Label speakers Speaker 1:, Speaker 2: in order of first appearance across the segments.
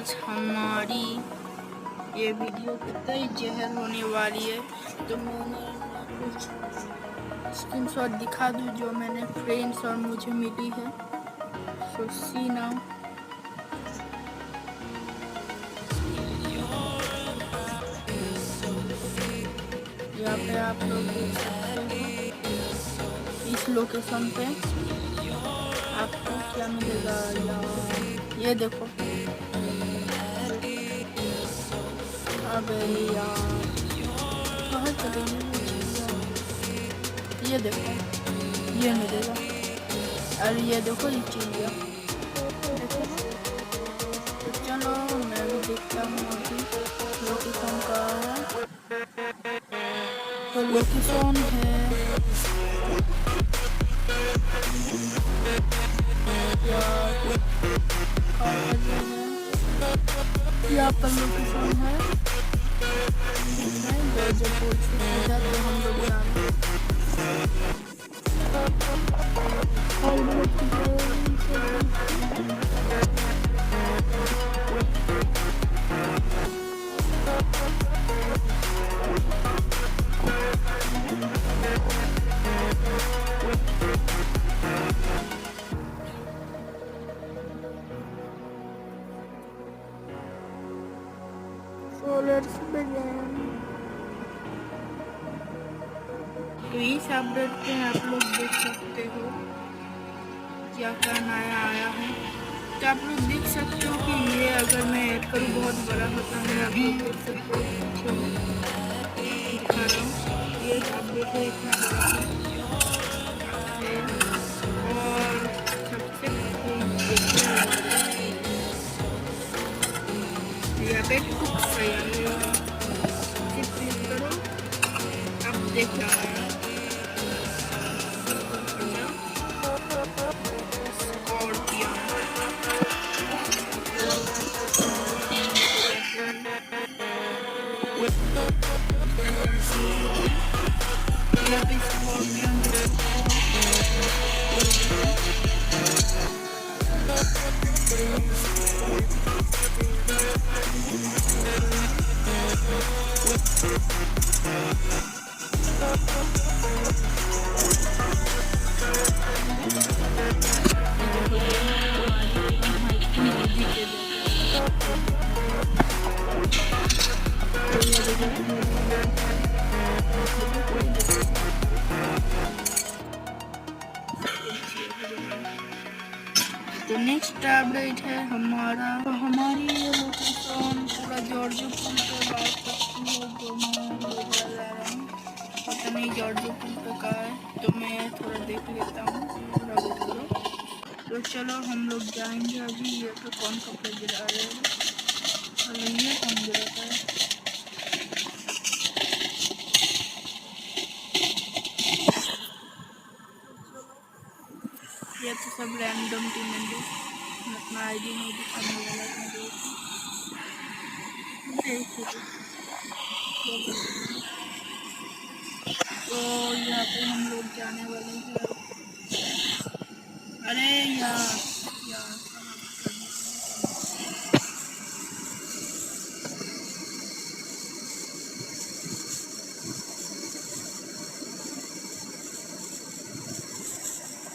Speaker 1: आज हमारी ये वीडियो कितना ही जहर होने वाली है, तो मैंने कुछ स्क्रीनशॉट दिखा दूँ जो मैंने फ्रेंड्स और मुझे मिली है। सो सी नाउ, यहाँ पे आप लोग देख सकते हो इस लोकेशन पे आपको क्या मिलेगा यार, ये देखो। अबे यार कहाँ चले गई, ये देखो ये मिलेगा। और ये देखो ये चिड़िया, देखो। तो चलो मैं भी देखता हूँ अभी लोकेशन का है। तो लोकेशन है यहाँ पर लोकेशन है जयपुर से, तो हम लोग तो इस अपडेट पे आप लोग देख सकते हो क्या क्या नया आया है। तो आप लोग देख सकते हो कि ये अगर मैं ऐड करूँ बहुत बड़ा होता है, आप लोग देख सकते हो। दिखा रहा हूँ ये अपडेट है, इतना बड़ा है। और सबसे क्लिक करो, आप देख रहा है तो नेक्स्ट अपडेट है हमारा, तो हमारी ये लोकेशन पूरा जॉर्जियो पुल पे बात करती है, जो मैं जा रहा हूँ। पता नहीं जॉर्जियो पुल पे का है, तो मैं थोड़ा देख लेता हूँ, थोड़ा वेट करो। तो चलो हम लोग जाएंगे अभी। ये तो कौन कपड़े गिरा रहे हैं, अरे ये कौन गिराता है। ये तो सब रैंडम टीम मेंबर, अपना आईडी नहीं दिखाने वाला तो यहाँ पे हम लोग जाने वाले हैं। अरे यार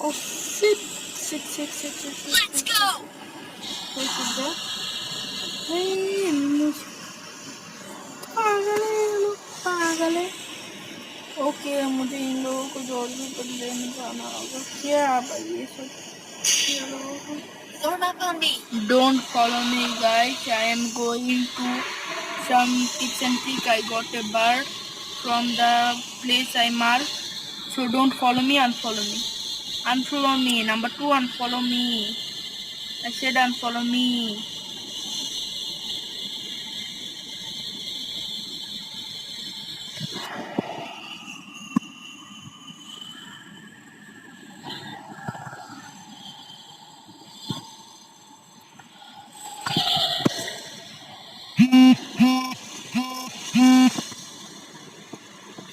Speaker 1: oh shit. Let's go. पागल है। ओके मुझे इन लोगों को जॉर्जियो पर लेने जाना होगा। क्या भाई ये सब, don't follow me guys, I am going to some tips and trick. I got a bird from the place I marked, so don't follow me, unfollow me. Unfollow me. Number 2, unfollow me. I said unfollow me.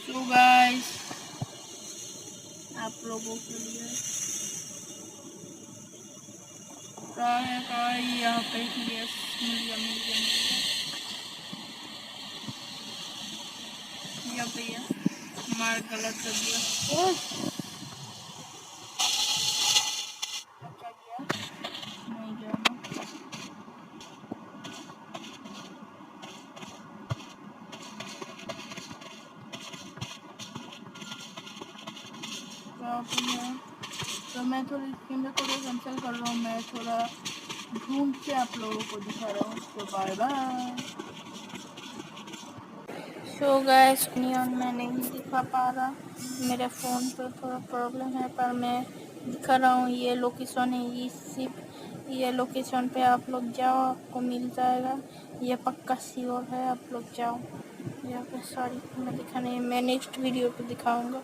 Speaker 1: So guys, आप लोगों के लिए कहाँ है यहाँ yes, मिल गया मिल गया मिल गया। या भैया मार गलत कर दिया। अच्छा गया, नहीं गया ना। तो मैं थोड़ी स्क्रीन रिकॉर्डर कैंसिल कर रहा हूँ। मैं थोड़ा ढूंढ के आप लोगों को दिखा रहा हूँ। तो bye bye. So guys, neon मैं नहीं दिखा पा रहा, मेरे फ़ोन पे थोड़ा प्रॉब्लम है, पर मैं दिखा रहा हूँ। ये लोकेशन है, ये लोकेशन पे आप लोग जाओ, आपको मिल जाएगा। ये पक्का श्योर है, आप लोग जाओ यहाँ पे। सॉरी मैं दिखा नहीं, मैं नेक्स्ट वीडियो पे दिखाऊंगा।